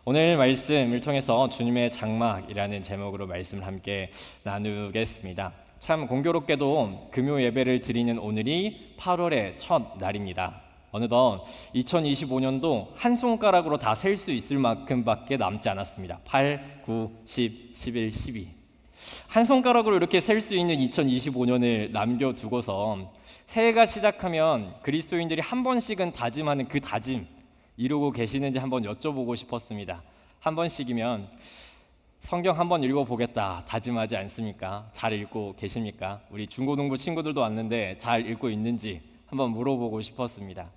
오늘 말씀을 통해서 주님의 장막이라는 제목으로 말씀을 함께 나누겠습니다. 참 공교롭게도 금요 예배를 드리는 오늘이 8월의 첫 날입니다. 어느덧 2025년도 한 손가락으로 다 셀 수 있을 만큼밖에 남지 않았습니다. 8, 9, 10, 11, 12. 한 손가락으로 이렇게 셀 수 있는 2025년을 남겨두고서 새해가 시작하면 그리스도인들이 한 번씩은 다짐하는 그 다짐 이루고 계시는지 한번 여쭤보고 싶었습니다. 한 번씩이면 성경 한번 읽어보겠다 다짐하지 않습니까? 잘 읽고 계십니까? 우리 중고등부 친구들도 왔는데 잘 읽고 있는지 한번 물어보고 싶었습니다.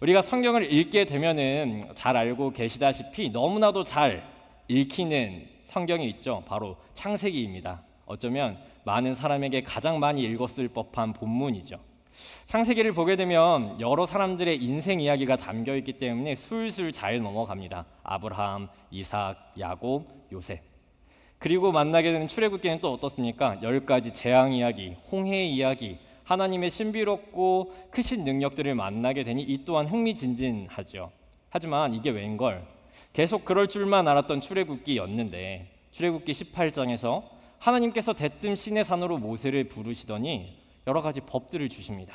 우리가 성경을 읽게 되면은 잘 알고 계시다시피 너무나도 잘 읽히는 성경이 있죠. 바로 창세기입니다. 어쩌면 많은 사람에게 가장 많이 읽었을 법한 본문이죠. 창세기를 보게 되면 여러 사람들의 인생 이야기가 담겨 있기 때문에 술술 잘 넘어갑니다. 아브라함, 이삭, 야곱, 요셉. 그리고 만나게 되는 출애굽기는 또 어떻습니까? 10가지 재앙 이야기, 홍해 이야기, 하나님의 신비롭고 크신 능력들을 만나게 되니 이 또한 흥미진진하죠. 하지만 이게 웬걸? 계속 그럴 줄만 알았던 출애굽기였는데 출애굽기 18장에서 하나님께서 대뜸 시내산으로 모세를 부르시더니 여러 가지 법들을 주십니다.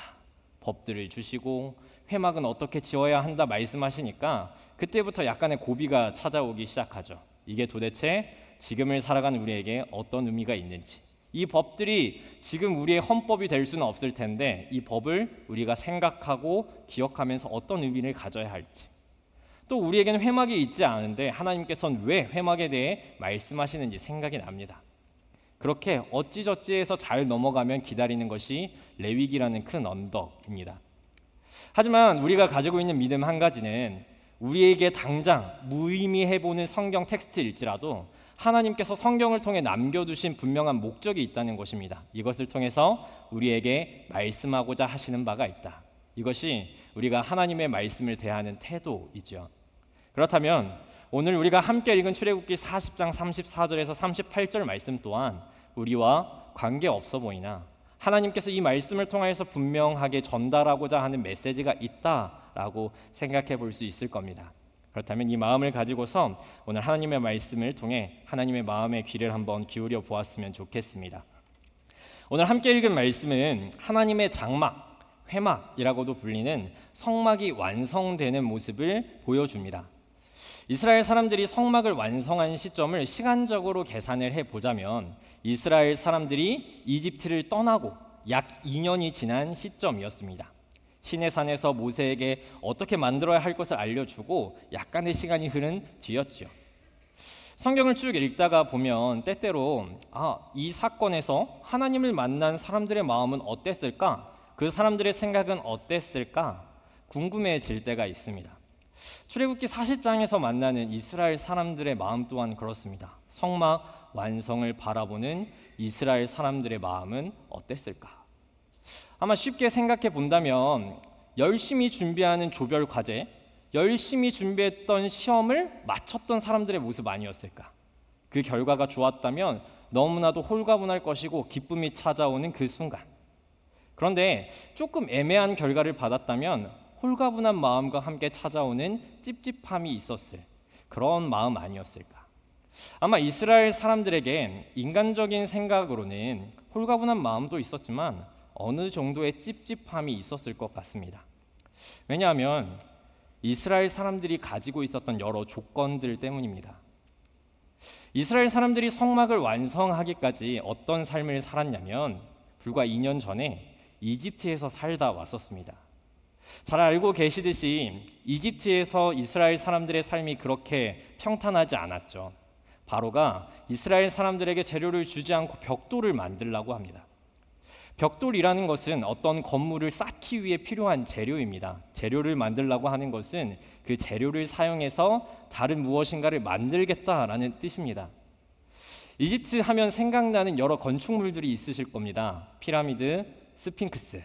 법들을 주시고 회막은 어떻게 지어야 한다 말씀하시니까 그때부터 약간의 고비가 찾아오기 시작하죠. 이게 도대체 지금을 살아가는 우리에게 어떤 의미가 있는지, 이 법들이 지금 우리의 헌법이 될 수는 없을 텐데 이 법을 우리가 생각하고 기억하면서 어떤 의미를 가져야 할지, 또 우리에게는 회막이 있지 않은데 하나님께서는 왜 회막에 대해 말씀하시는지 생각이 납니다. 그렇게 어찌저찌해서 잘 넘어가면 기다리는 것이 레위기라는 큰 언덕입니다. 하지만 우리가 가지고 있는 믿음 한 가지는 우리에게 당장 무의미해 보는 성경 텍스트일지라도 하나님께서 성경을 통해 남겨두신 분명한 목적이 있다는 것입니다. 이것을 통해서 우리에게 말씀하고자 하시는 바가 있다. 이것이 우리가 하나님의 말씀을 대하는 태도이죠. 그렇다면 오늘 우리가 함께 읽은 출애굽기 40장 34절에서 38절 말씀 또한 우리와 관계없어 보이나 하나님께서 이 말씀을 통해서 분명하게 전달하고자 하는 메시지가 있다라고 생각해 볼 수 있을 겁니다. 그렇다면 이 마음을 가지고서 오늘 하나님의 말씀을 통해 하나님의 마음의 귀를 한번 기울여 보았으면 좋겠습니다. 오늘 함께 읽은 말씀은 하나님의 장막, 회막이라고도 불리는 성막이 완성되는 모습을 보여줍니다. 이스라엘 사람들이 성막을 완성한 시점을 시간적으로 계산을 해보자면 이스라엘 사람들이 이집트를 떠나고 약 2년이 지난 시점이었습니다. 시내산에서 모세에게 어떻게 만들어야 할 것을 알려주고 약간의 시간이 흐른 뒤였죠. 성경을 쭉 읽다가 보면 때때로 이 사건에서 하나님을 만난 사람들의 마음은 어땠을까? 그 사람들의 생각은 어땠을까? 궁금해질 때가 있습니다. 출애굽기 40장에서 만나는 이스라엘 사람들의 마음 또한 그렇습니다. 성막 완성을 바라보는 이스라엘 사람들의 마음은 어땠을까? 아마 쉽게 생각해 본다면 열심히 준비하는 조별 과제, 열심히 준비했던 시험을 마쳤던 사람들의 모습 아니었을까? 그 결과가 좋았다면 너무나도 홀가분할 것이고 기쁨이 찾아오는 그 순간. 그런데 조금 애매한 결과를 받았다면 홀가분한 마음과 함께 찾아오는 찝찝함이 있었을 그런 마음 아니었을까? 아마 이스라엘 사람들에게 인간적인 생각으로는 홀가분한 마음도 있었지만 어느 정도의 찝찝함이 있었을 것 같습니다. 왜냐하면 이스라엘 사람들이 가지고 있었던 여러 조건들 때문입니다. 이스라엘 사람들이 성막을 완성하기까지 어떤 삶을 살았냐면 불과 2년 전에 이집트에서 살다 왔었습니다. 잘 알고 계시듯이 이집트에서 이스라엘 사람들의 삶이 그렇게 평탄하지 않았죠. 바로가 이스라엘 사람들에게 재료를 주지 않고 벽돌을 만들라고 합니다. 벽돌이라는 것은 어떤 건물을 쌓기 위해 필요한 재료입니다. 재료를 만들라고 하는 것은 그 재료를 사용해서 다른 무엇인가를 만들겠다라는 뜻입니다. 이집트 하면 생각나는 여러 건축물들이 있으실 겁니다. 피라미드, 스핑크스,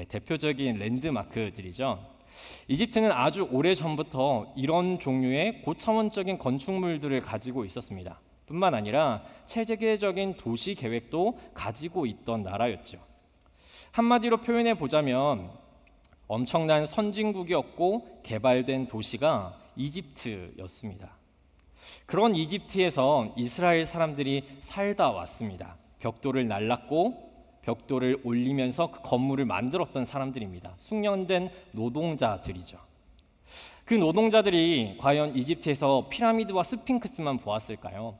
대표적인 랜드마크들이죠. 이집트는 아주 오래전부터 이런 종류의 고차원적인 건축물들을 가지고 있었습니다. 뿐만 아니라 체계적인 도시 계획도 가지고 있던 나라였죠. 한마디로 표현해 보자면 엄청난 선진국이었고 개발된 도시가 이집트였습니다. 그런 이집트에서 이스라엘 사람들이 살다 왔습니다. 벽돌을 날랐고 벽돌을 올리면서 그 건물을 만들었던 사람들입니다. 숙련된 노동자들이죠. 그 노동자들이 과연 이집트에서 피라미드와 스핑크스만 보았을까요?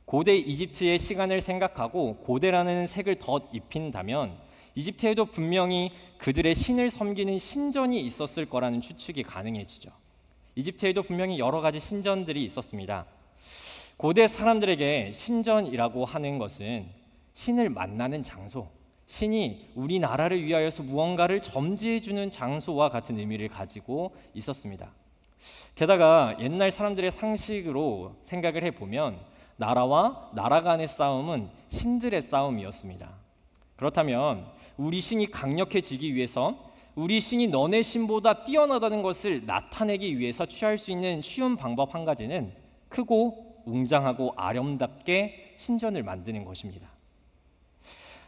고대 이집트의 시간을 생각하고 고대라는 색을 덧입힌다면 이집트에도 분명히 그들의 신을 섬기는 신전이 있었을 거라는 추측이 가능해지죠. 이집트에도 분명히 여러 가지 신전들이 있었습니다. 고대 사람들에게 신전이라고 하는 것은 신을 만나는 장소, 신이 우리나라를 위하여서 무언가를 점지해주는 장소와 같은 의미를 가지고 있었습니다. 게다가 옛날 사람들의 상식으로 생각을 해보면 나라와 나라 간의 싸움은 신들의 싸움이었습니다. 그렇다면 우리 신이 강력해지기 위해서 우리 신이 너네 신보다 뛰어나다는 것을 나타내기 위해서 취할 수 있는 쉬운 방법 한 가지는 크고 웅장하고 아름답게 신전을 만드는 것입니다.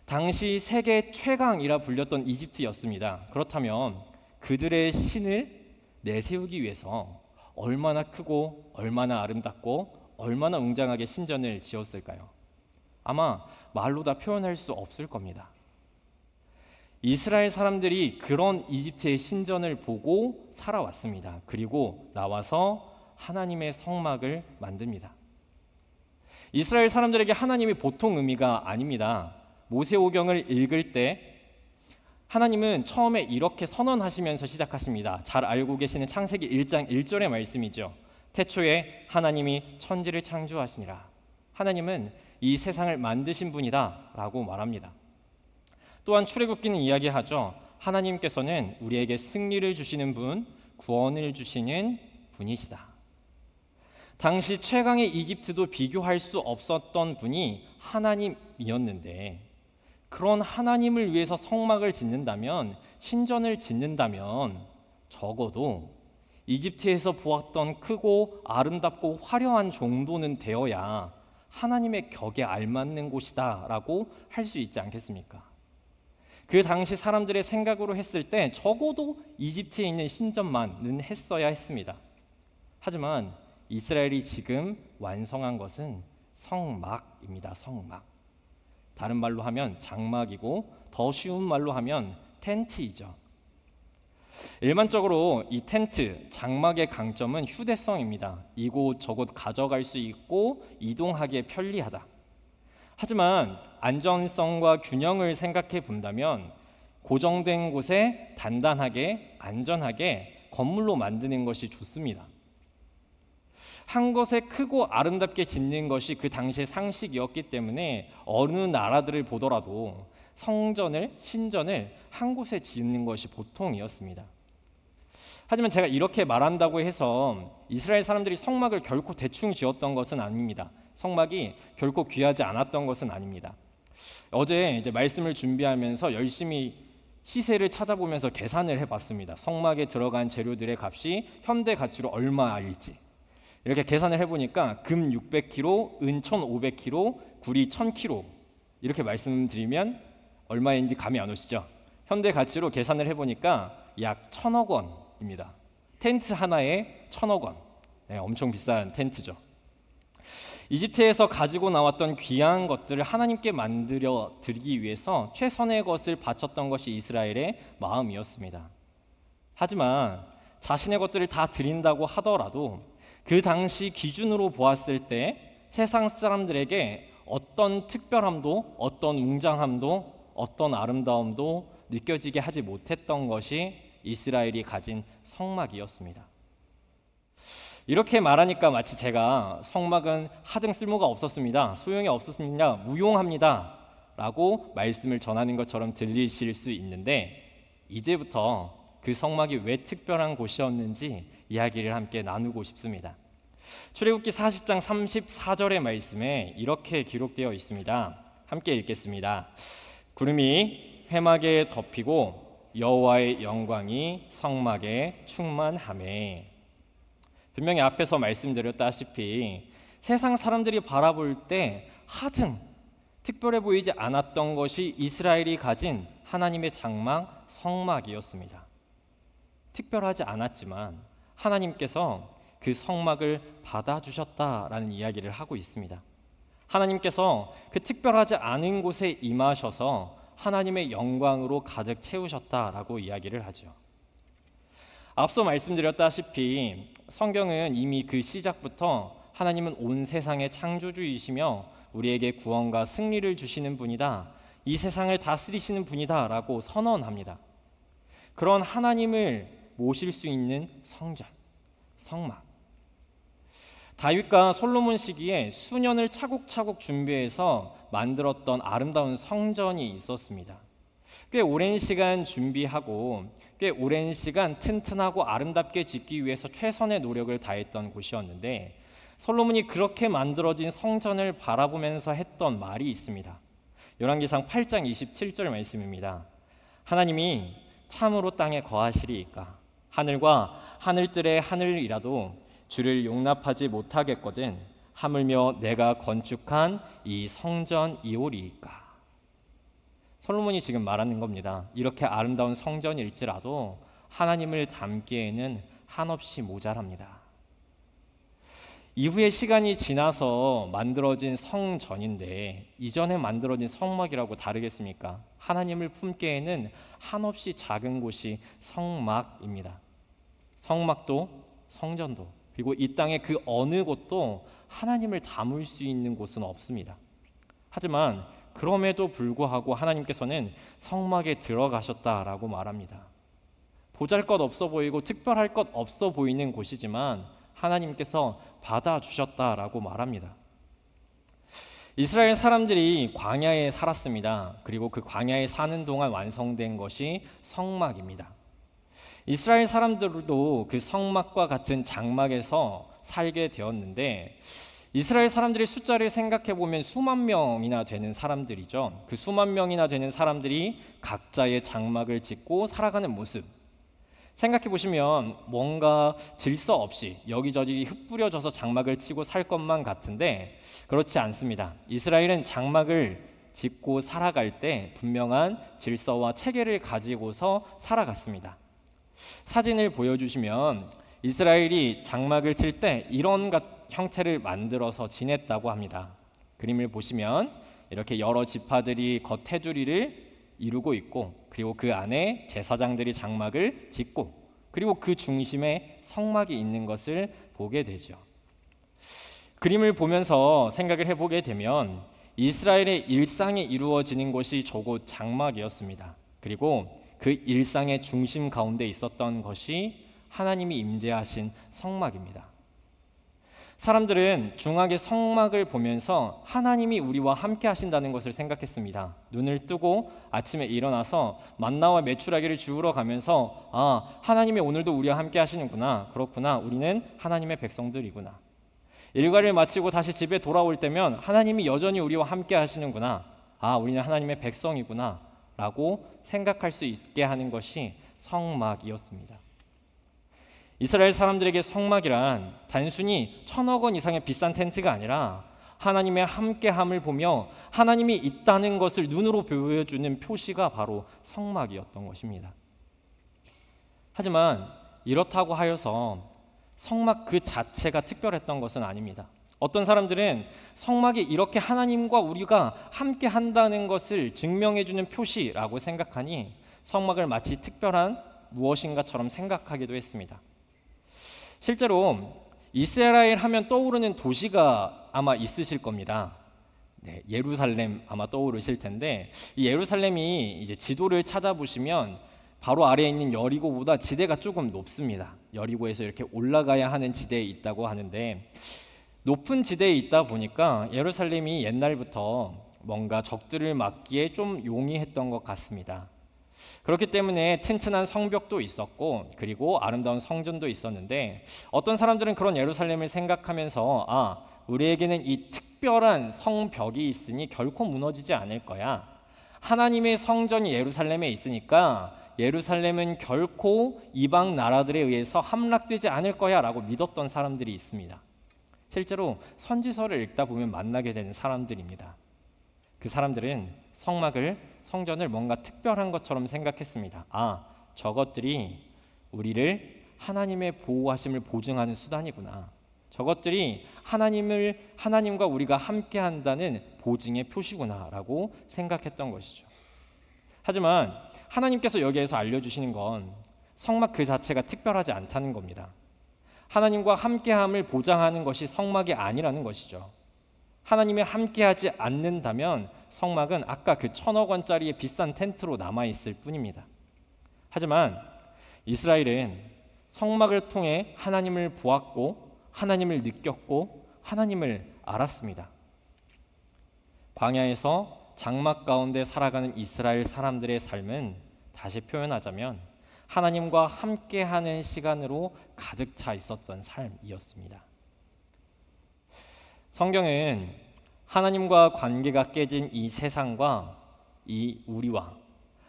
당시 세계 최강이라 불렸던 이집트였습니다. 그렇다면 그들의 신을 내세우기 위해서 얼마나 크고 얼마나 아름답고 얼마나 웅장하게 신전을 지었을까요? 아마 말로 다 표현할 수 없을 겁니다. 이스라엘 사람들이 그런 이집트의 신전을 보고 살아왔습니다. 그리고 나와서 하나님의 성막을 만듭니다. 이스라엘 사람들에게 하나님이 보통 의미가 아닙니다. 모세오경을 읽을 때 하나님은 처음에 이렇게 선언하시면서 시작하십니다. 잘 알고 계시는 창세기 1장 1절의 말씀이죠. 태초에 하나님이 천지를 창조하시니라. 하나님은 이 세상을 만드신 분이다 라고 말합니다. 또한 출애굽기는 이야기하죠. 하나님께서는 우리에게 승리를 주시는 분, 구원을 주시는 분이시다. 당시 최강의 이집트도 비교할 수 없었던 분이 하나님이었는데 그런 하나님을 위해서 성막을 짓는다면, 신전을 짓는다면 적어도 이집트에서 보았던 크고 아름답고 화려한 정도는 되어야 하나님의 격에 알맞는 곳이다 라고 할 수 있지 않겠습니까? 그 당시 사람들의 생각으로 했을 때 적어도 이집트에 있는 신전만은 했어야 했습니다. 하지만 이스라엘이 지금 완성한 것은 성막입니다. 성막. 다른 말로 하면 장막이고 더 쉬운 말로 하면 텐트이죠. 일반적으로 이 텐트, 장막의 강점은 휴대성입니다. 이곳저곳 가져갈 수 있고 이동하기에 편리하다. 하지만 안전성과 균형을 생각해 본다면 고정된 곳에 단단하게, 안전하게 건물로 만드는 것이 좋습니다. 한 것에 크고 아름답게 짓는 것이 그 당시의 상식이었기 때문에 어느 나라들을 보더라도 성전을, 신전을 한 곳에 짓는 것이 보통이었습니다. 하지만 제가 이렇게 말한다고 해서 이스라엘 사람들이 성막을 결코 대충 지었던 것은 아닙니다. 성막이 결코 귀하지 않았던 것은 아닙니다. 어제 이제 말씀을 준비하면서 열심히 시세를 찾아보면서 계산을 해봤습니다. 성막에 들어간 재료들의 값이 현대 가치로 얼마일지 이렇게 계산을 해보니까 금 600kg, 은 1,500kg, 구리 1,000kg 이렇게 말씀드리면 얼마인지 감이 안 오시죠? 현대 가치로 계산을 해보니까 약 1,000억 원입니다. 텐트 하나에 1,000억 원. 네, 엄청 비싼 텐트죠. 이집트에서 가지고 나왔던 귀한 것들을 하나님께 만들어 드리기 위해서 최선의 것을 바쳤던 것이 이스라엘의 마음이었습니다. 하지만 자신의 것들을 다 드린다고 하더라도 그 당시 기준으로 보았을 때 세상 사람들에게 어떤 특별함도, 어떤 웅장함도, 어떤 아름다움도 느껴지게 하지 못했던 것이 이스라엘이 가진 성막이었습니다. 이렇게 말하니까 마치 제가 성막은 하등 쓸모가 없었습니다, 소용이 없었습니다, 무용합니다 라고 말씀을 전하는 것처럼 들리실 수 있는데 이제부터 그 성막이 왜 특별한 곳이었는지 이야기를 함께 나누고 싶습니다. 출애굽기 40장 34절의 말씀에 이렇게 기록되어 있습니다. 함께 읽겠습니다. 구름이 회막에 덮이고 여호와의 영광이 성막에 충만하매. 분명히 앞에서 말씀드렸다시피 세상 사람들이 바라볼 때 하등 특별해 보이지 않았던 것이 이스라엘이 가진 하나님의 장막 성막이었습니다. 특별하지 않았지만 하나님께서 그 성막을 받아주셨다라는 이야기를 하고 있습니다. 하나님께서 그 특별하지 않은 곳에 임하셔서 하나님의 영광으로 가득 채우셨다라고 이야기를 하죠. 앞서 말씀드렸다시피 성경은 이미 그 시작부터 하나님은 온 세상의 창조주이시며 우리에게 구원과 승리를 주시는 분이다, 이 세상을 다스리시는 분이다 라고 선언합니다. 그런 하나님을 모실 수 있는 성전, 성막, 다윗과 솔로몬 시기에 수년을 차곡차곡 준비해서 만들었던 아름다운 성전이 있었습니다. 꽤 오랜 시간 준비하고 꽤 오랜 시간 튼튼하고 아름답게 짓기 위해서 최선의 노력을 다했던 곳이었는데, 솔로몬이 그렇게 만들어진 성전을 바라보면서 했던 말이 있습니다. 열왕기상 8장 27절 말씀입니다. 하나님이 참으로 땅에 거하시리이까 하늘과 하늘들의 하늘이라도 주를 용납하지 못하겠거든 하물며 내가 건축한 이 성전이오리이까. 솔로몬이 지금 말하는 겁니다. 이렇게 아름다운 성전일지라도 하나님을 담기에는 한없이 모자랍니다. 이후에 시간이 지나서 만들어진 성전인데 이전에 만들어진 성막이라고 다르겠습니까? 하나님을 품기에는 한없이 작은 곳이 성막입니다. 성막도 성전도 그리고 이 땅의 그 어느 곳도 하나님을 담을 수 있는 곳은 없습니다. 하지만 그럼에도 불구하고 하나님께서는 성막에 들어가셨다라고 말합니다. 보잘것없어 보이고 특별할 것 없어 보이는 곳이지만 하나님께서 받아주셨다라고 말합니다. 이스라엘 사람들이 광야에 살았습니다. 그리고 그 광야에 사는 동안 완성된 것이 성막입니다. 이스라엘 사람들도 그 성막과 같은 장막에서 살게 되었는데, 이스라엘 사람들의 숫자를 생각해 보면 수만 명이나 되는 사람들이죠. 그 수만 명이나 되는 사람들이 각자의 장막을 짓고 살아가는 모습, 생각해 보시면 뭔가 질서 없이 여기저기 흩뿌려져서 장막을 치고 살 것만 같은데 그렇지 않습니다. 이스라엘은 장막을 짓고 살아갈 때 분명한 질서와 체계를 가지고서 살아갔습니다. 사진을 보여주시면 이스라엘이 장막을 칠 때 이런 형태를 만들어서 지냈다고 합니다. 그림을 보시면 이렇게 여러 지파들이 겉테두리를 이루고 있고, 그리고 그 안에 제사장들이 장막을 짓고, 그리고 그 중심에 성막이 있는 것을 보게 되죠. 그림을 보면서 생각을 해보게 되면 이스라엘의 일상이 이루어지는 곳이 저곳 장막이었습니다. 그리고 그 일상의 중심 가운데 있었던 것이 하나님이 임재하신 성막입니다. 사람들은 중앙의 성막을 보면서 하나님이 우리와 함께 하신다는 것을 생각했습니다. 눈을 뜨고 아침에 일어나서 만나와 메추라기를 주우러 가면서 하나님이 오늘도 우리와 함께 하시는구나, 그렇구나, 우리는 하나님의 백성들이구나. 일과를 마치고 다시 집에 돌아올 때면 하나님이 여전히 우리와 함께 하시는구나, 우리는 하나님의 백성이구나 라고 생각할 수 있게 하는 것이 성막이었습니다. 이스라엘 사람들에게 성막이란 단순히 1,000억 원 이상의 비싼 텐트가 아니라 하나님의 함께함을 보며 하나님이 있다는 것을 눈으로 보여주는 표시가 바로 성막이었던 것입니다. 하지만 이렇다고 하여서 성막 그 자체가 특별했던 것은 아닙니다. 어떤 사람들은 성막이 이렇게 하나님과 우리가 함께 한다는 것을 증명해주는 표시라고 생각하니 성막을 마치 특별한 무엇인가처럼 생각하기도 했습니다. 실제로 이스라엘 하면 떠오르는 도시가 아마 있으실 겁니다. 네, 예루살렘 아마 떠오르실 텐데, 이 예루살렘이 이제 지도를 찾아보시면 바로 아래에 있는 여리고보다 지대가 조금 높습니다. 여리고에서 이렇게 올라가야 하는 지대에 있다고 하는데, 높은 지대에 있다 보니까 예루살렘이 옛날부터 뭔가 적들을 막기에 좀 용이했던 것 같습니다. 그렇기 때문에 튼튼한 성벽도 있었고, 그리고 아름다운 성전도 있었는데, 어떤 사람들은 그런 예루살렘을 생각하면서 우리에게는 이 특별한 성벽이 있으니 결코 무너지지 않을 거야, 하나님의 성전이 예루살렘에 있으니까 예루살렘은 결코 이방 나라들에 의해서 함락되지 않을 거야 라고 믿었던 사람들이 있습니다. 실제로 선지서를 읽다 보면 만나게 되는 사람들입니다. 그 사람들은 성전을 뭔가 특별한 것처럼 생각했습니다. 저것들이 우리를 하나님의 보호하심을 보증하는 수단이구나. 저것들이 하나님과 우리가 함께 한다는 보증의 표시구나라고 생각했던 것이죠. 하지만 하나님께서 여기에서 알려주시는 건 성막 그 자체가 특별하지 않다는 겁니다. 하나님과 함께함을 보장하는 것이 성막이 아니라는 것이죠. 하나님이 함께하지 않는다면 성막은 아까 그 1,000억 원짜리의 비싼 텐트로 남아있을 뿐입니다. 하지만 이스라엘은 성막을 통해 하나님을 보았고 하나님을 느꼈고 하나님을 알았습니다. 광야에서 장막 가운데 살아가는 이스라엘 사람들의 삶은 다시 표현하자면 하나님과 함께하는 시간으로 가득 차 있었던 삶이었습니다. 성경은 하나님과 관계가 깨진 이 세상과 이 우리와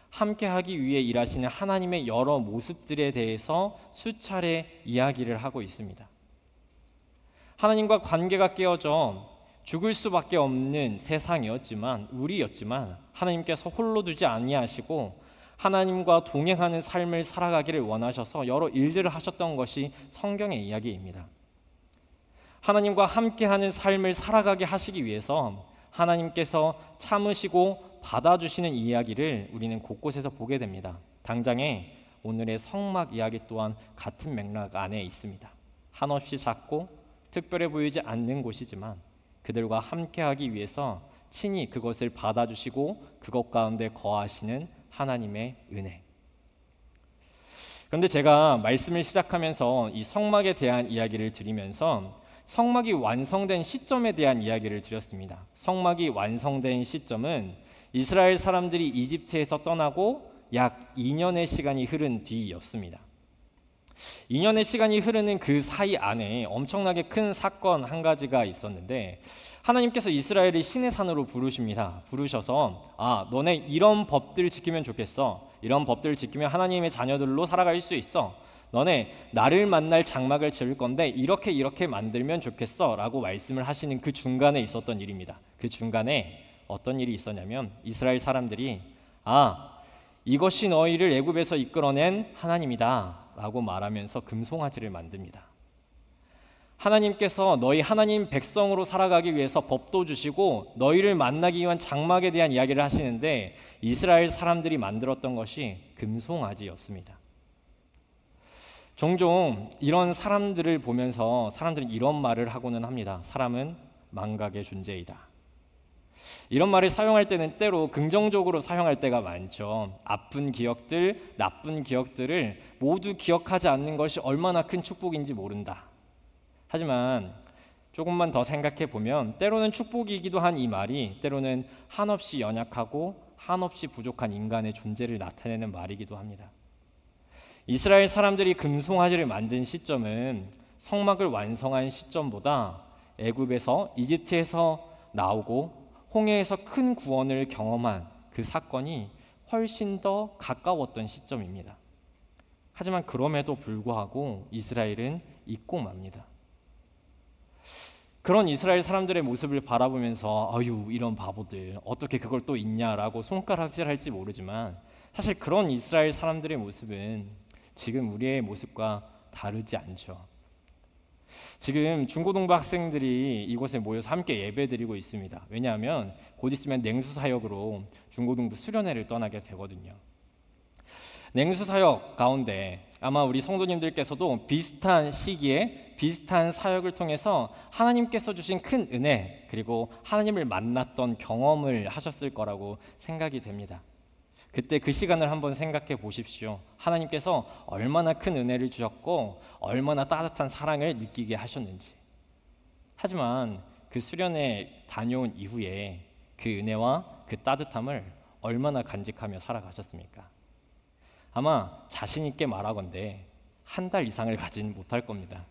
함께하기 위해 일하시는 하나님의 여러 모습들에 대해서 수차례 이야기를 하고 있습니다. 하나님과 관계가 깨어져 죽을 수밖에 없는 세상이었지만 우리였지만 하나님께서 홀로 두지 아니하시고 하나님과 동행하는 삶을 살아가기를 원하셔서 여러 일들을 하셨던 것이 성경의 이야기입니다. 하나님과 함께하는 삶을 살아가게 하시기 위해서 하나님께서 참으시고 받아주시는 이야기를 우리는 곳곳에서 보게 됩니다. 당장에 오늘의 성막 이야기 또한 같은 맥락 안에 있습니다. 한없이 작고 특별해 보이지 않는 곳이지만 그들과 함께하기 위해서 친히 그것을 받아주시고 그것 가운데 거하시는 하나님의 은혜. 그런데 제가 말씀을 시작하면서 이 성막에 대한 이야기를 드리면서 성막이 완성된 시점에 대한 이야기를 드렸습니다. 성막이 완성된 시점은 이스라엘 사람들이 이집트에서 떠나고 약 2년의 시간이 흐른 뒤였습니다. 2년의 시간이 흐르는 그 사이 안에 엄청나게 큰 사건 한 가지가 있었는데 하나님께서 이스라엘을 신의 산으로 부르십니다. 부르셔서 너네 이런 법들을 지키면 좋겠어. 이런 법들을 지키면 하나님의 자녀들로 살아갈 수 있어. 너네 나를 만날 장막을 지을 건데 이렇게 만들면 좋겠어 라고 말씀을 하시는 그 중간에 있었던 일입니다. 그 중간에 어떤 일이 있었냐면 이스라엘 사람들이 이것이 너희를 애굽에서 이끌어낸 하나님이다 라고 말하면서 금송아지를 만듭니다. 하나님께서 너희 하나님 백성으로 살아가기 위해서 법도 주시고 너희를 만나기 위한 장막에 대한 이야기를 하시는데 이스라엘 사람들이 만들었던 것이 금송아지였습니다. 종종 이런 사람들을 보면서 사람들은 이런 말을 하고는 합니다. 사람은 망각의 존재이다. 이런 말을 사용할 때는 때로 긍정적으로 사용할 때가 많죠. 아픈 기억들, 나쁜 기억들을 모두 기억하지 않는 것이 얼마나 큰 축복인지 모른다. 하지만 조금만 더 생각해 보면 때로는 축복이기도 한 이 말이 때로는 한없이 연약하고 한없이 부족한 인간의 존재를 나타내는 말이기도 합니다. 이스라엘 사람들이 금송아지를 만든 시점은 성막을 완성한 시점보다 애굽에서 이집트에서 나오고 홍해에서 큰 구원을 경험한 그 사건이 훨씬 더 가까웠던 시점입니다. 하지만 그럼에도 불구하고 이스라엘은 잊고 맙니다. 그런 이스라엘 사람들의 모습을 바라보면서 이런 바보들 어떻게 그걸 또 잊냐라고 손가락질할지 모르지만 사실 그런 이스라엘 사람들의 모습은 지금 우리의 모습과 다르지 않죠. 지금 중고등부 학생들이 이곳에 모여서 함께 예배드리고 있습니다. 왜냐하면 곧 있으면 냉수사역으로 중고등부 수련회를 떠나게 되거든요. 냉수사역 가운데 아마 우리 성도님들께서도 비슷한 시기에 비슷한 사역을 통해서 하나님께서 주신 큰 은혜 그리고 하나님을 만났던 경험을 하셨을 거라고 생각이 됩니다. 그때 그 시간을 한번 생각해 보십시오. 하나님께서 얼마나 큰 은혜를 주셨고 얼마나 따뜻한 사랑을 느끼게 하셨는지. 하지만 그 수련회 다녀온 이후에 그 은혜와 그 따뜻함을 얼마나 간직하며 살아가셨습니까? 아마 자신 있게 말하건대 한 달 이상을 가진 못할 겁니다.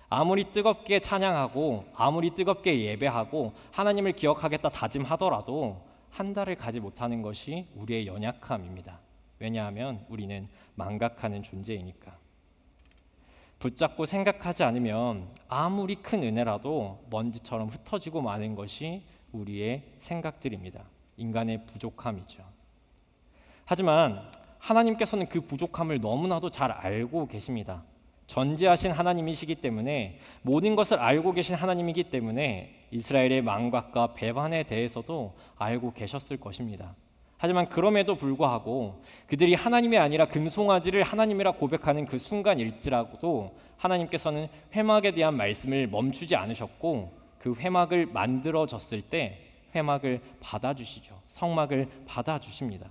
아무리 뜨겁게 찬양하고 아무리 뜨겁게 예배하고 하나님을 기억하겠다 다짐하더라도 한 달을 가지 못하는 것이 우리의 연약함입니다. 왜냐하면 우리는 망각하는 존재이니까. 붙잡고 생각하지 않으면 아무리 큰 은혜라도 먼지처럼 흩어지고 마는 것이 우리의 생각들입니다. 인간의 부족함이죠. 하지만 하나님께서는 그 부족함을 너무나도 잘 알고 계십니다. 전지하신 하나님이시기 때문에, 모든 것을 알고 계신 하나님이기 때문에 이스라엘의 망각과 배반에 대해서도 알고 계셨을 것입니다. 하지만 그럼에도 불구하고 그들이 하나님이 아니라 금송아지를 하나님이라 고백하는 그 순간일지라도 하나님께서는 회막에 대한 말씀을 멈추지 않으셨고, 그 회막을 만들어졌을 때 회막을 받아주시죠. 성막을 받아주십니다.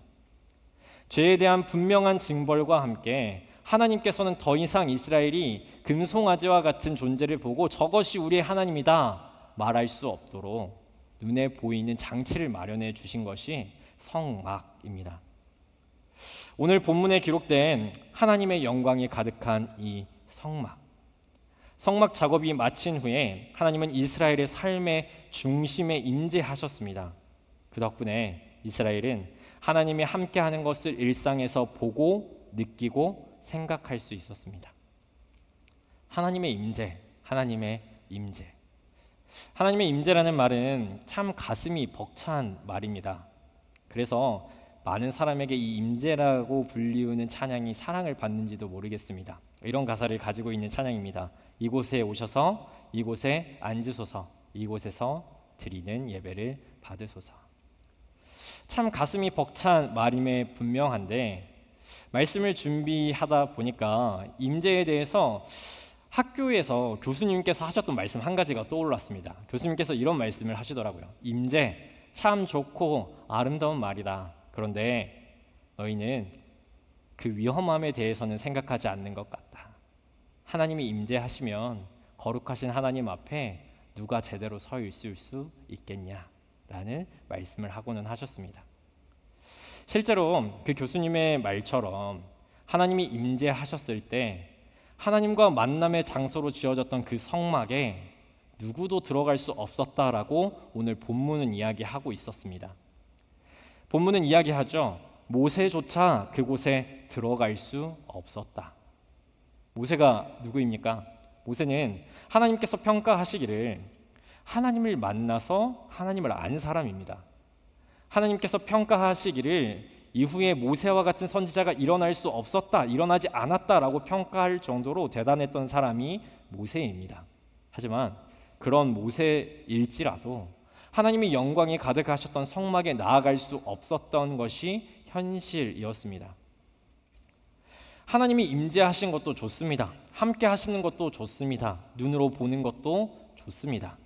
죄에 대한 분명한 징벌과 함께 하나님께서는 더 이상 이스라엘이 금송아지와 같은 존재를 보고 저것이 우리의 하나님이다 말할 수 없도록 눈에 보이는 장치를 마련해 주신 것이 성막입니다. 오늘 본문에 기록된 하나님의 영광이 가득한 이 성막 작업이 마친 후에 하나님은 이스라엘의 삶의 중심에 임재하셨습니다. 그 덕분에 이스라엘은 하나님이 함께하는 것을 일상에서 보고 느끼고 생각할 수 있었습니다. 하나님의 임재, 하나님의 임재. 하나님의 임재라는 말은 참 가슴이 벅찬 말입니다. 그래서 많은 사람에게 이 임재라고 불리우는 찬양이 사랑을 받는지도 모르겠습니다. 이런 가사를 가지고 있는 찬양입니다. 이곳에 오셔서 이곳에 앉으소서, 이곳에서 드리는 예배를 받으소서. 참 가슴이 벅찬 말임에 분명한데, 말씀을 준비하다 보니까 임재에 대해서 학교에서 교수님께서 하셨던 말씀 한 가지가 떠올랐습니다. 교수님께서 이런 말씀을 하시더라고요. 임재, 참 좋고 아름다운 말이다. 그런데 너희는 그 위험함에 대해서는 생각하지 않는 것 같다. 하나님이 임재하시면 거룩하신 하나님 앞에 누가 제대로 서 있을 수 있겠냐라는 말씀을 하고는 하셨습니다. 실제로 그 교수님의 말처럼 하나님이 임재하셨을 때 하나님과 만남의 장소로 지어졌던 그 성막에 누구도 들어갈 수 없었다라고 오늘 본문은 이야기하고 있었습니다. 본문은 이야기하죠. 모세조차 그곳에 들어갈 수 없었다. 모세가 누구입니까? 모세는 하나님께서 평가하시기를 하나님을 만나서 하나님을 안 사람입니다. 하나님께서 평가하시기를 이후에 모세와 같은 선지자가 일어날 수 없었다, 일어나지 않았다라고 평가할 정도로 대단했던 사람이 모세입니다. 하지만 그런 모세일지라도 하나님의 영광이 가득하셨던 성막에 나아갈 수 없었던 것이 현실이었습니다. 하나님이 임재하신 것도 좋습니다. 함께 하시는 것도 좋습니다. 눈으로 보는 것도 좋습니다.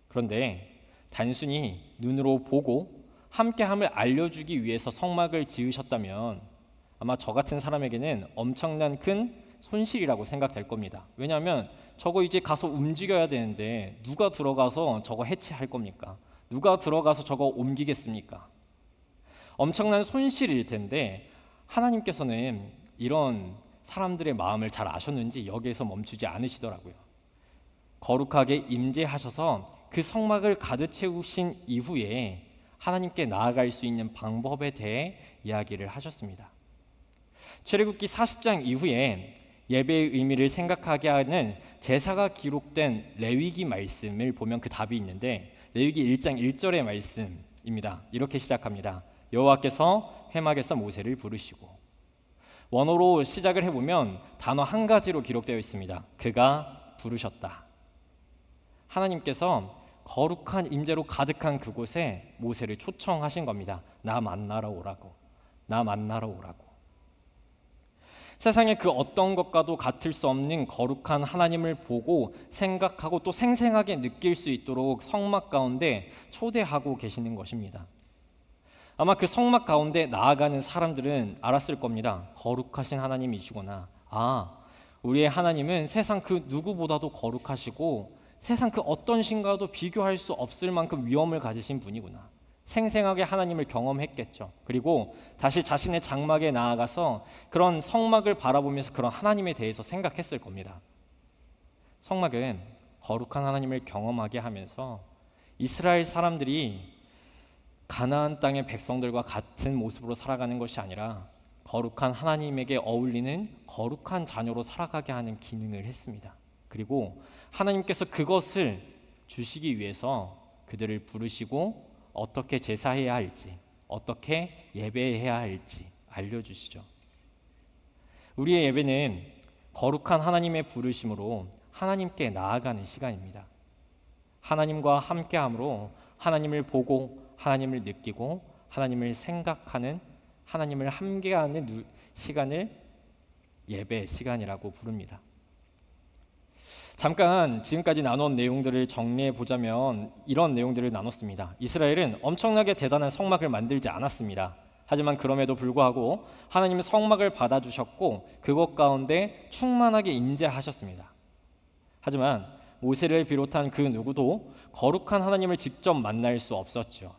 그런데 단순히 눈으로 보고 함께함을 알려주기 위해서 성막을 지으셨다면 아마 저 같은 사람에게는 엄청난 큰 손실이라고 생각될 겁니다. 왜냐하면 저거 이제 가서 움직여야 되는데 누가 들어가서 저거 해체할 겁니까? 누가 들어가서 저거 옮기겠습니까? 엄청난 손실일 텐데 하나님께서는 이런 사람들의 마음을 잘 아셨는지 여기에서 멈추지 않으시더라고요. 거룩하게 임재하셔서 그 성막을 가득 채우신 이후에 하나님께 나아갈 수 있는 방법에 대해 이야기를 하셨습니다. 출애굽기 40장 이후에 예배의 의미를 생각하게 하는 제사가 기록된 레위기 말씀을 보면 그 답이 있는데, 레위기 1장 1절의 말씀입니다. 이렇게 시작합니다. 여호와께서 회막에서 모세를 부르시고. 원어로 시작을 해보면 단어 한 가지로 기록되어 있습니다. 그가 부르셨다. 하나님께서 거룩한 임재로 가득한 그곳에 모세를 초청하신 겁니다. 나 만나러 오라고. 나 만나러 오라고. 세상의 그 어떤 것과도 같을 수 없는 거룩한 하나님을 보고 생각하고 또 생생하게 느낄 수 있도록 성막 가운데 초대하고 계시는 것입니다. 아마 그 성막 가운데 나아가는 사람들은 알았을 겁니다. 거룩하신 하나님이시구나. 아, 우리의 하나님은 세상 그 누구보다도 거룩하시고 세상 그 어떤 신과도 비교할 수 없을 만큼 위엄을 가지신 분이구나. 생생하게 하나님을 경험했겠죠. 그리고 다시 자신의 장막에 나아가서 그런 성막을 바라보면서 그런 하나님에 대해서 생각했을 겁니다. 성막은 거룩한 하나님을 경험하게 하면서 이스라엘 사람들이 가나안 땅의 백성들과 같은 모습으로 살아가는 것이 아니라 거룩한 하나님에게 어울리는 거룩한 자녀로 살아가게 하는 기능을 했습니다. 그리고 하나님께서 그것을 주시기 위해서 그들을 부르시고 어떻게 제사해야 할지, 어떻게 예배해야 할지 알려주시죠. 우리의 예배는 거룩한 하나님의 부르심으로 하나님께 나아가는 시간입니다. 하나님과 함께함으로 하나님을 보고 하나님을 느끼고 하나님을 생각하는, 하나님을 함께하는 시간을 예배 시간이라고 부릅니다. 잠깐 지금까지 나눈 내용들을 정리해 보자면 이런 내용들을 나눴습니다. 이스라엘은 엄청나게 대단한 성막을 만들지 않았습니다. 하지만 그럼에도 불구하고 하나님은 성막을 받아주셨고 그것 가운데 충만하게 임재하셨습니다. 하지만 모세를 비롯한 그 누구도 거룩한 하나님을 직접 만날 수 없었죠.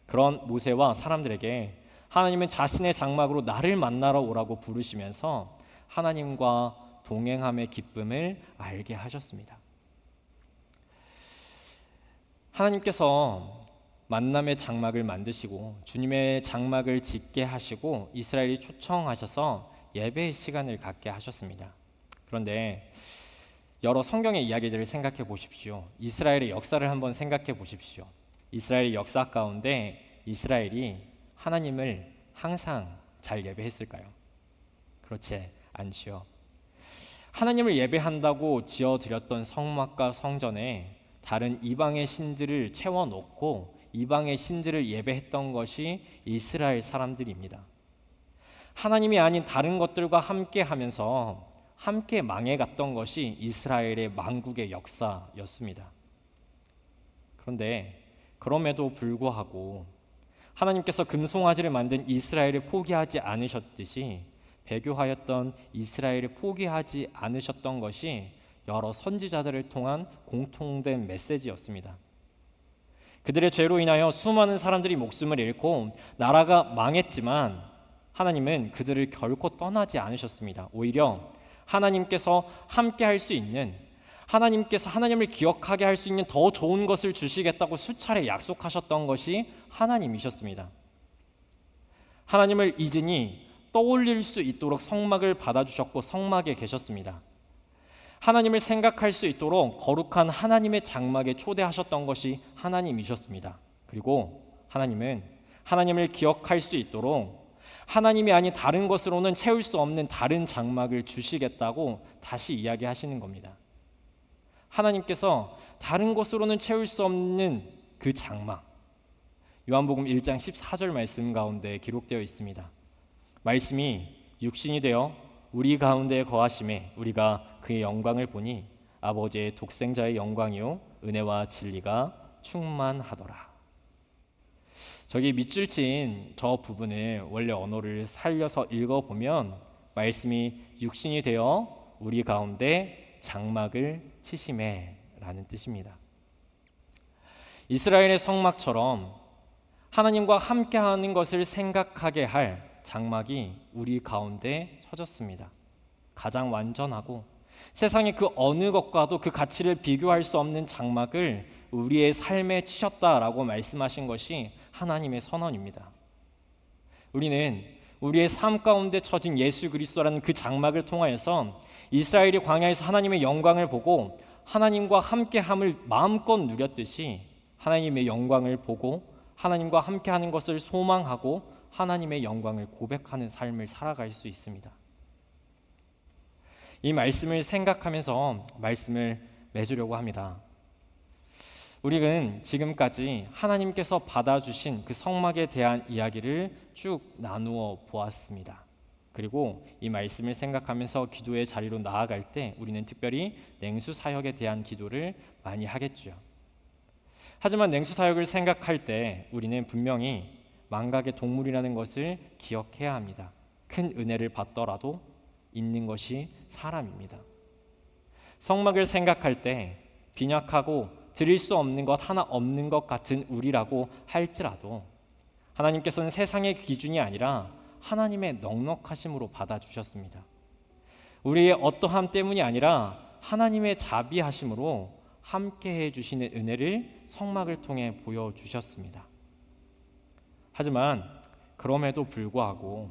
그런 모세와 사람들에게 하나님은 자신의 장막으로 나를 만나러 오라고 부르시면서 하나님과 동행함의 기쁨을 알게 하셨습니다. 하나님께서 만남의 장막을 만드시고 주님의 장막을 짓게 하시고 이스라엘이 초청하셔서 예배의 시간을 갖게 하셨습니다. 그런데 여러 성경의 이야기들을 생각해 보십시오. 이스라엘의 역사를 한번 생각해 보십시오. 이스라엘의 역사 가운데 이스라엘이 하나님을 항상 잘 예배했을까요? 그렇지 않지요. 하나님을 예배한다고 지어드렸던 성막과 성전에 다른 이방의 신들을 채워놓고 이방의 신들을 예배했던 것이 이스라엘 사람들입니다. 하나님이 아닌 다른 것들과 함께 하면서 함께 망해갔던 것이 이스라엘의 망국의 역사였습니다. 그런데 그럼에도 불구하고 하나님께서 금송아지를 만든 이스라엘을 포기하지 않으셨듯이 배교하였던 이스라엘을 포기하지 않으셨던 것이 여러 선지자들을 통한 공통된 메시지였습니다. 그들의 죄로 인하여 수많은 사람들이 목숨을 잃고 나라가 망했지만 하나님은 그들을 결코 떠나지 않으셨습니다. 오히려 하나님께서 함께 할 수 있는, 하나님께서 하나님을 기억하게 할 수 있는 더 좋은 것을 주시겠다고 수차례 약속하셨던 것이 하나님이셨습니다. 하나님을 잊으니 떠올릴 수 있도록 성막을 받아주셨고 성막에 계셨습니다. 하나님을 생각할 수 있도록 거룩한 하나님의 장막에 초대하셨던 것이 하나님이셨습니다. 그리고 하나님은 하나님을 기억할 수 있도록 하나님이 아닌 다른 것으로는 채울 수 없는 다른 장막을 주시겠다고 다시 이야기하시는 겁니다. 하나님께서 다른 것으로는 채울 수 없는 그 장막, 요한복음 1장 14절 말씀 가운데 기록되어 있습니다. 말씀이 육신이 되어 우리 가운데 거하심에 우리가 그의 영광을 보니 아버지의 독생자의 영광이요 은혜와 진리가 충만하더라. 저기 밑줄 친 저 부분을 원래 언어를 살려서 읽어보면 말씀이 육신이 되어 우리 가운데 장막을 치심에 라는 뜻입니다. 이스라엘의 성막처럼 하나님과 함께하는 것을 생각하게 할 장막이 우리 가운데 서졌습니다. 가장 완전하고 세상의 그 어느 것과도 그 가치를 비교할 수 없는 장막을 우리의 삶에 치셨다라고 말씀하신 것이 하나님의 선언입니다. 우리는 우리의 삶 가운데 처진 예수 그리스도라는 그 장막을 통하여서 이스라엘이 광야에서 하나님의 영광을 보고 하나님과 함께함을 마음껏 누렸듯이 하나님의 영광을 보고 하나님과 함께하는 것을 소망하고 하나님의 영광을 고백하는 삶을 살아갈 수 있습니다. 이 말씀을 생각하면서 말씀을 맺으려고 합니다. 우리는 지금까지 하나님께서 받아주신 그 성막에 대한 이야기를 쭉 나누어 보았습니다. 그리고 이 말씀을 생각하면서 기도의 자리로 나아갈 때 우리는 특별히 냉수 사역에 대한 기도를 많이 하겠죠. 하지만 냉수 사역을 생각할 때 우리는 분명히 망각의 동물이라는 것을 기억해야 합니다. 큰 은혜를 받더라도 있는 것이 사람입니다. 성막을 생각할 때 빈약하고 드릴 수 없는 것 하나 없는 것 같은 우리라고 할지라도 하나님께서는 세상의 기준이 아니라 하나님의 넉넉하심으로 받아주셨습니다. 우리의 어떠함 때문이 아니라 하나님의 자비하심으로 함께해 주시는 은혜를 성막을 통해 보여주셨습니다. 하지만 그럼에도 불구하고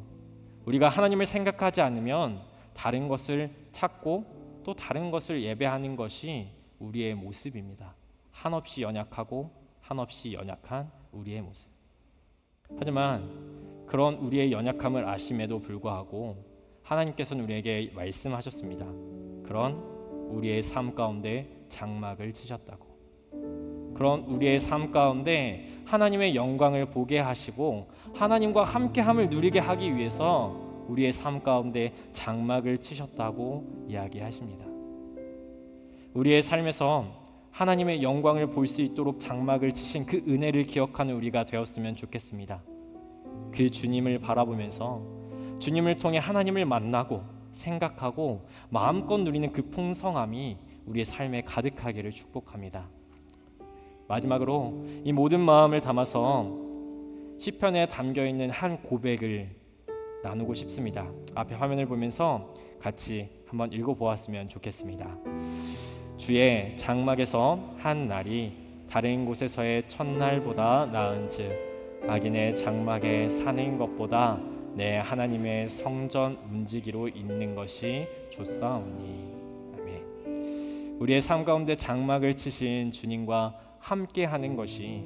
우리가 하나님을 생각하지 않으면 다른 것을 찾고 또 다른 것을 예배하는 것이 우리의 모습입니다. 한없이 연약하고 한없이 연약한 우리의 모습. 하지만 그런 우리의 연약함을 아심에도 불구하고 하나님께서는 우리에게 말씀하셨습니다. 그런 우리의 삶 가운데 장막을 치셨다고. 그런 우리의 삶 가운데 하나님의 영광을 보게 하시고 하나님과 함께함을 누리게 하기 위해서 우리의 삶 가운데 장막을 치셨다고 이야기하십니다. 우리의 삶에서 하나님의 영광을 볼 수 있도록 장막을 치신 그 은혜를 기억하는 우리가 되었으면 좋겠습니다. 그 주님을 바라보면서 주님을 통해 하나님을 만나고 생각하고 마음껏 누리는 그 풍성함이 우리의 삶에 가득하기를 축복합니다. 마지막으로 이 모든 마음을 담아서 시편에 담겨있는 한 고백을 나누고 싶습니다. 앞에 화면을 보면서 같이 한번 읽어보았으면 좋겠습니다. 주의 장막에서 한 날이 다른 곳에서의 첫날보다 나은즉 악인의 장막에 사는 것보다 내 하나님의 성전 움직이로 있는 것이 좋사오니. 아멘. 우리의 삶 가운데 장막을 치신 주님과 함께하는 것이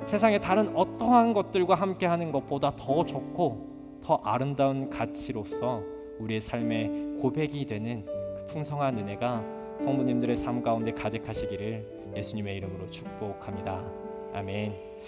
세상의 다른 어떠한 것들과 함께하는 것보다 더 좋고 더 아름다운 가치로서 우리의 삶의 고백이 되는 그 풍성한 은혜가 성도님들의 삶 가운데 가득하시기를 예수님의 이름으로 축복합니다. 아멘.